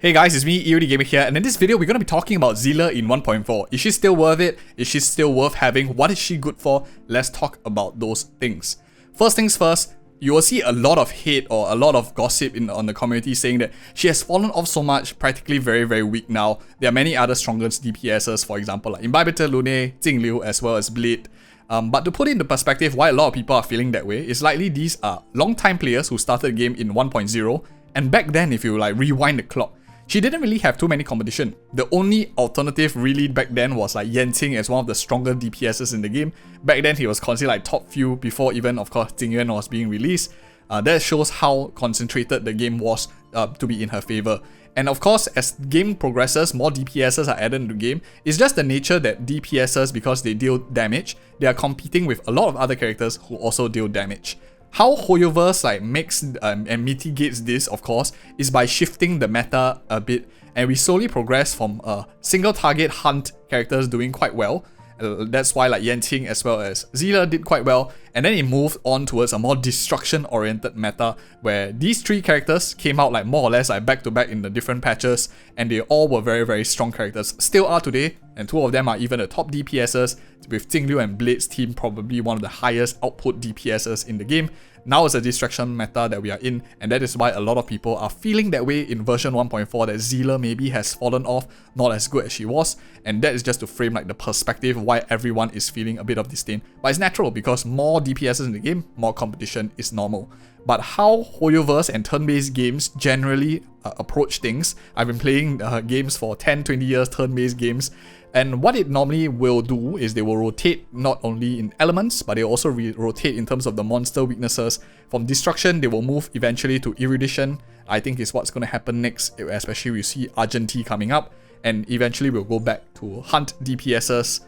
Hey guys, it's me, EODGamer here, and in this video we're going to be talking about Seele in 1.4. Is she still worth it? Is she still worth having? What is she good for? Let's talk about those things. First things first, you will see a lot of hate or a lot of gossip on the community saying that she has fallen off so much, practically very weak now. There are many other stronger DPSs, for example like Imbibitor, Lune, Jingliu, as well as Blade. But to put it into perspective why a lot of people are feeling that way is likely these are long-time players who started the game in 1.0, and back then if you like rewind the clock, she didn't really have too many competition. The only alternative really back then was like Yanting as one of the stronger DPSs in the game. Back then he was considered like top few before even of course Jingyuan was being released. That shows how concentrated the game was to be in her favor. And of course as game progresses, more DPSs are added into the game. It's just the nature that DPSs, because they deal damage, they are competing with a lot of other characters who also deal damage. How Hoyoverse like makes and mitigates this, of course, is by shifting the meta a bit, and we slowly progress from single target hunt characters doing quite well. That's why like Yanting as well as Seele did quite well, and then it moved on towards a more destruction oriented meta where these three characters came out like more or less like back to back in the different patches, and they all were very strong characters, still are today, and two of them are even the top DPSs, with Jingliu and Blade's team probably one of the highest output DPSs in the game. Now it's a distraction meta that we are in, and that is why a lot of people are feeling that way in version 1.4, that Seele maybe has fallen off, not as good as she was, and that is just to frame like the perspective why everyone is feeling a bit of disdain. But it's natural because more DPSs in the game, more competition is normal. But how Hoyoverse and turn-based games generally approach things, I've been playing games for 10-20 years, turn-based games, and what it normally will do is they will rotate not only in elements, but they also rotate in terms of the monster weaknesses. From destruction, they will move eventually to erudition. I think is what's going to happen next, especially we see Argenti coming up, and eventually we'll go back to hunt DPSs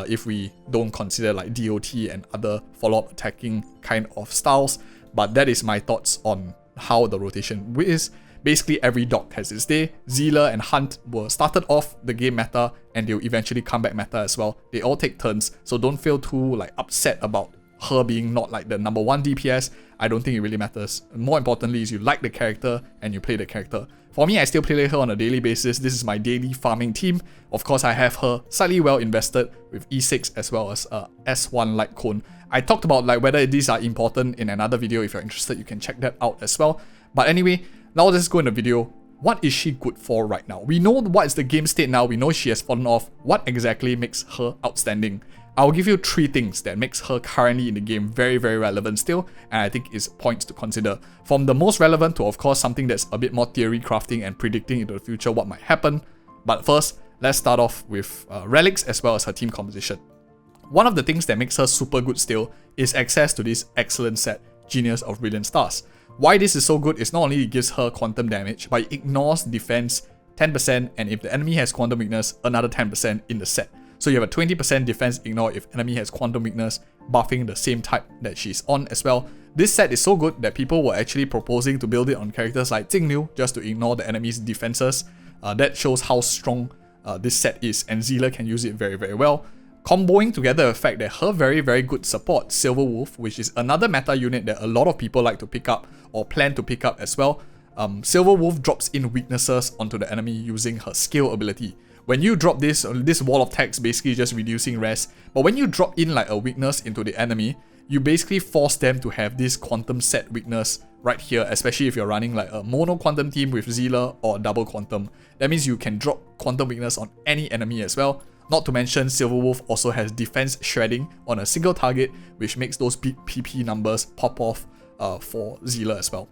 if we don't consider like DOT and other follow-up attacking kind of styles. But that is my thoughts on how the rotation is. Basically every dog has its day. Seele and Hunt were started off the game meta, and they'll eventually come back meta as well. They all take turns, so don't feel too like upset about her being not like the number one DPS. I don't think it really matters. More importantly is you like the character and you play the character. For me, I still play her on a daily basis. This is my daily farming team. Of course, I have her slightly well invested with E6 as well as S1 Light Cone. I talked about like whether these are important in another video. If you're interested, you can check that out as well. But anyway, now let's go in the video. What is she good for right now? We know what is the game state now. We know she has fallen off. What exactly makes her outstanding? I'll give you 3 things that makes her currently in the game very relevant still, and I think is points to consider. From the most relevant to of course something that's a bit more theory crafting and predicting into the future what might happen. But first, let's start off with relics as well as her team composition. One of the things that makes her super good still is access to this excellent set, Genius of Brilliant Stars. Why this is so good is not only it gives her quantum damage, but it ignores defense 10%, and if the enemy has quantum weakness, another 10% in the set. So you have a 20% defense ignore if enemy has quantum weakness, buffing the same type that she's on as well. This set is so good that people were actually proposing to build it on characters like Jingliu just to ignore the enemy's defenses. That shows how strong this set is, and Seele can use it very well. Comboing together the fact that her very good support, Silver Wolf, which is another meta unit that a lot of people like to pick up or plan to pick up as well. Silver Wolf drops in weaknesses onto the enemy using her skill ability. When you drop this wall of text basically just reducing rest, but when you drop in like a weakness into the enemy, you basically force them to have this quantum set weakness right here, especially if you're running like a mono quantum team with Seele or double quantum. That means you can drop quantum weakness on any enemy as well. Not to mention, Silver Wolf also has defense shredding on a single target, which makes those big PP numbers pop off for Seele as well.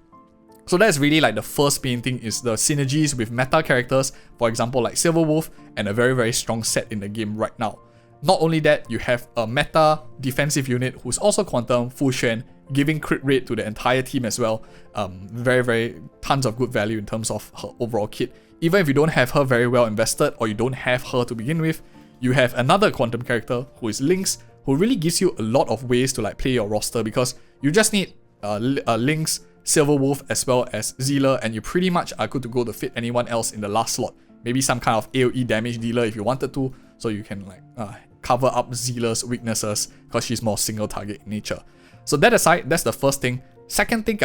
So that's really like the first main thing, is the synergies with meta characters, for example like Silver Wolf, and a very very strong set in the game right now. Not only that, you have a meta defensive unit who's also quantum, Fucc, giving crit rate to the entire team as well. Very tons of good value in terms of her overall kit. Even if you don't have her very well invested, or you don't have her to begin with, you have another quantum character who is Nickss, who really gives you a lot of ways to like play your roster, because you just need Nickss, Silver Wolf as well as Seele, and you pretty much are good to go to fit anyone else in the last slot. Maybe some kind of AoE damage dealer if you wanted to, so you can like cover up Seele's weaknesses because she's more single target in nature. So that aside, that's the first thing. Second thing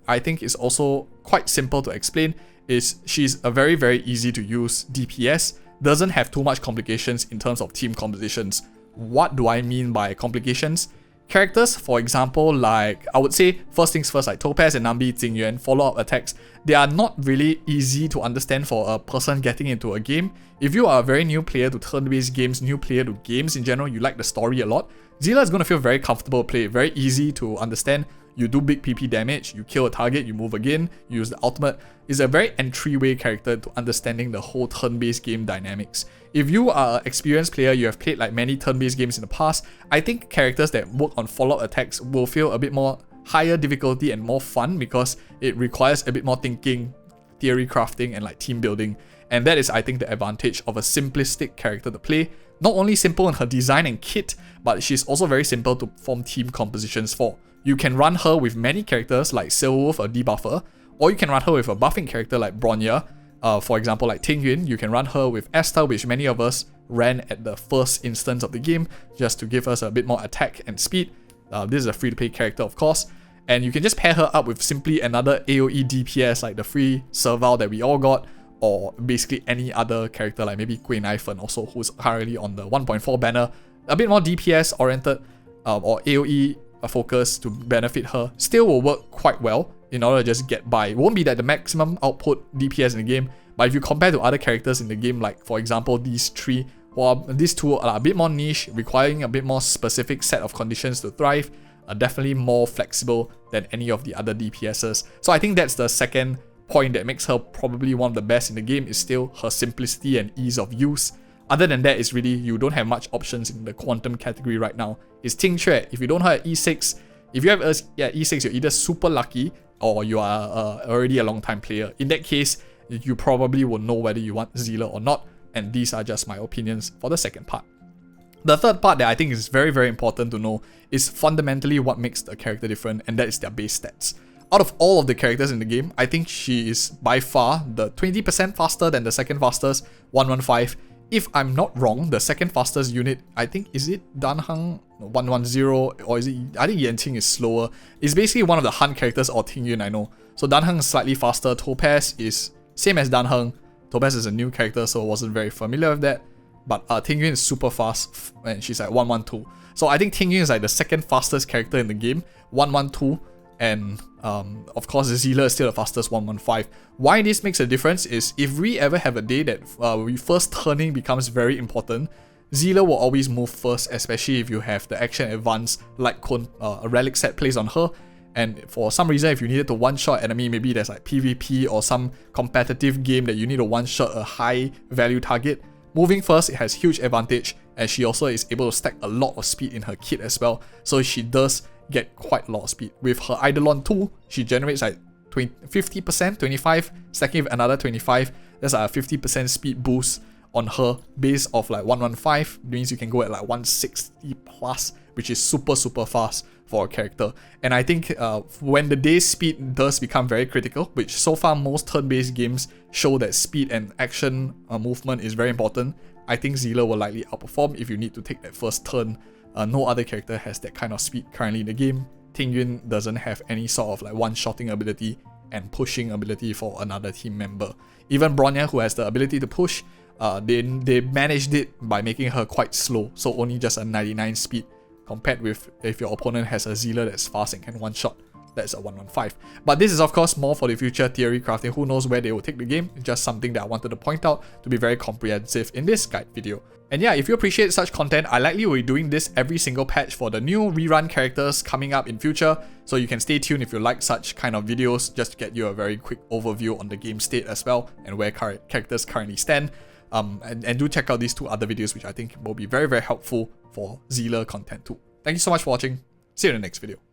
I think is also quite simple to explain is she's a very, very easy to use DPS, doesn't have too much complications in terms of team compositions. What do I mean by complications? Characters, for example, like, I would say, first things first, like Topaz and Nambi, Jingyuan, follow-up attacks, they are not really easy to understand for a person getting into a game. If you are a very new player to turn-based games, new player to games in general, you like the story a lot, Seele is going to feel very comfortable to play, very easy to understand. You do big PP damage, you kill a target, you move again, you use the ultimate. It's a very entryway character to understanding the whole turn-based game dynamics. If you are an experienced player, you have played like many turn-based games in the past, I think characters that work on follow-up attacks will feel a bit more higher difficulty and more fun because it requires a bit more thinking, theory crafting, and like team building. And that is, I think, the advantage of a simplistic character to play. Not only simple in her design and kit, but she's also very simple to form team compositions for. You can run her with many characters like Silwolf, a debuffer, or you can run her with a buffing character like Bronya. For example, like Tingyun, you can run her with Esther, which many of us ran at the first instance of the game, just to give us a bit more attack and speed. This is a free-to-play character, of course. And you can just pair her up with simply another AoE DPS like the free Serval that we all got, or basically any other character like maybe Queen Ifen also, who's currently on the 1.4 banner. A bit more DPS oriented or AoE focus to benefit her. Still will work quite well in order to just get by. It won't be that the maximum output DPS in the game, but if you compare to other characters in the game, like for example these three, well, these two are a bit more niche, requiring a bit more specific set of conditions to thrive, are definitely more flexible than any of the other DPSs. So I think that's the second point that makes her probably one of the best in the game, is still her simplicity and ease of use. Other than that, it's really, you don't have much options in the quantum category right now. It's Ting Chue. If you don't have E6, if you have E6, you're either super lucky or you are already a long time player. In that case, you probably will know whether you want Seele or not, and these are just my opinions for the second part. The third part that I think is very, very important to know is fundamentally what makes the character different, and that is their base stats. Out of all of the characters in the game, I think she is by far the 20% faster than the second fastest, 115. If I'm not wrong, the second fastest unit, I think, is it Danheng 110, or is it, I think Yanqing is slower. It's basically one of the Han characters or Tingyun, I know. So Danheng is slightly faster, Topaz is same as Danheng. Topaz is a new character, so I wasn't very familiar with that. But Tingyun is super fast, and she's like 112. So I think Tingyun is like the second fastest character in the game, 112. And of course, Seele is still the fastest, 115. Why this makes a difference is if we ever have a day that first turning becomes very important, Seele will always move first, especially if you have the action advance like a relic set placed on her. And for some reason, if you needed to one-shot enemy, maybe there's like PvP or some competitive game that you need to one-shot a high value target, moving first, it has huge advantage, and she also is able to stack a lot of speed in her kit as well. So she does get quite a lot of speed. With her Eidolon 2, she generates like 50%, 25, stacking with another 25. That's a 50% speed boost on her base of like 115, means you can go at like 160 plus, which is super, super fast for a character. And I think when the day speed does become very critical, which so far most turn-based games show that speed and action movement is very important, I think Seele will likely outperform if you need to take that first turn. No other character has that kind of speed currently in the game. Tingyun doesn't have any sort of like one-shotting ability and pushing ability for another team member. Even Bronya, who has the ability to push, they managed it by making her quite slow, so only just a 99 speed, compared with if your opponent has a Seele that's fast and can one-shot. That's a 115. But this is of course more for the future theory crafting. Who knows where they will take the game. It's just something that I wanted to point out to be very comprehensive in this guide video. And yeah, if you appreciate such content, I likely will be doing this every single patch for the new rerun characters coming up in future. So you can stay tuned if you like such kind of videos, just to get you a very quick overview on the game state as well and where characters currently stand. And do check out these two other videos, which I think will be very, very helpful for Seele content too. Thank you so much for watching. See you in the next video.